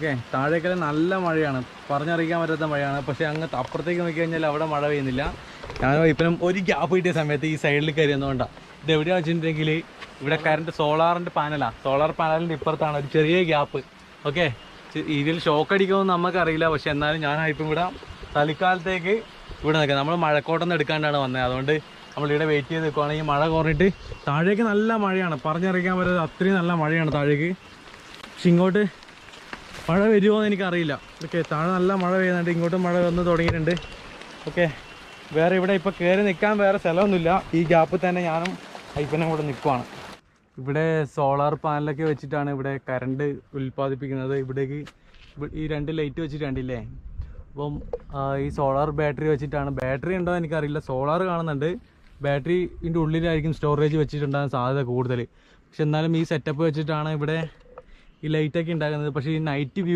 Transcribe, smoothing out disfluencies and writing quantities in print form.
Okay, താഴേക്കെല്ലാം നല്ല മഴയാണ്, പറഞ്ഞറിയിക്കാൻ പറ്റാത്ത മഴയാണ്. പക്ഷേ അങ്ങ് അപ്പുറത്തേക്ക് നോക്കി കഴിഞ്ഞാൽ അവിടെ മഴ പെയ്യുന്നില്ല. ഞാൻ ഇപ്പം ഒരു ഗ്യാപ്പ് കിട്ടിയ സമയത്ത് ഈ സൈഡിൽ കയറി വന്നുകൊണ്ടാണ്. ഇത് എവിടെയാണെന്ന് വെച്ചിട്ടുണ്ടെങ്കിൽ ഇവിടെ കറണ്ട് സോളാറിൻ്റെ പാനലാണ്. സോളാർ പാനലിൻ്റെ ഇപ്പുറത്താണ് ഒരു ചെറിയ ഗ്യാപ്പ്. ഓക്കെ, ഇതിൽ ഷോക്ക് അടിക്കുമെന്ന് നമുക്കറിയില്ല. പക്ഷെ എന്നാലും ഞാൻ ഇപ്പം ഇവിടെ തൽക്കാലത്തേക്ക് ഇവിടെ നിൽക്കാം. നമ്മൾ മഴക്കോട്ടൊന്നും എടുക്കാണ്ടാണ് വന്നത്. അതുകൊണ്ട് നമ്മളിവിടെ വെയിറ്റ് ചെയ്ത് നിൽക്കുവാണെങ്കിൽ മഴ കുറഞ്ഞിട്ട് താഴേക്ക് നല്ല മഴയാണ്, പറഞ്ഞറിയിക്കാൻ പറ്റാത്ത അത്രയും നല്ല മഴയാണ് താഴേക്ക്. പക്ഷെ ഇങ്ങോട്ട് മഴ വരുമോ എന്ന് എനിക്കറിയില്ല. ഓക്കെ, താഴെ നല്ല മഴ പെയ്യുന്നുണ്ട്, ഇങ്ങോട്ടും മഴ വന്ന് തുടങ്ങിയിട്ടുണ്ട്. ഓക്കെ, വേറെ ഇവിടെ ഇപ്പോൾ കയറി നിൽക്കാൻ വേറെ സ്ഥലമൊന്നുമില്ല. ഈ ഗ്യാപ്പിൽ തന്നെ ഞാനും അയ്യപ്പനും കൂടെ നിൽക്കുവാണ്. ഇവിടെ സോളാർ പാനലൊക്കെ വെച്ചിട്ടാണ് ഇവിടെ കറണ്ട് ഉൽപ്പാദിപ്പിക്കുന്നത്. ഇവിടേക്ക് ഈ 2 ലൈറ്റ് വെച്ചിട്ട് കണ്ടില്ലേ. അപ്പം ഈ സോളാർ ബാറ്ററി വെച്ചിട്ടാണ്. ബാറ്ററി ഉണ്ടോ എന്ന് എനിക്കറിയില്ല, സോളാർ കാണുന്നുണ്ട്. ബാറ്ററിൻ്റെ ഉള്ളിലായിരിക്കും സ്റ്റോറേജ് വെച്ചിട്ടുണ്ടാകാൻ സാധ്യത കൂടുതൽ. പക്ഷെ എന്നാലും ഈ സെറ്റപ്പ് വെച്ചിട്ടാണ് ഇവിടെ ഈ ലൈറ്റൊക്കെ ഉണ്ടാക്കുന്നത്. പക്ഷേ ഈ നൈറ്റ് വ്യൂ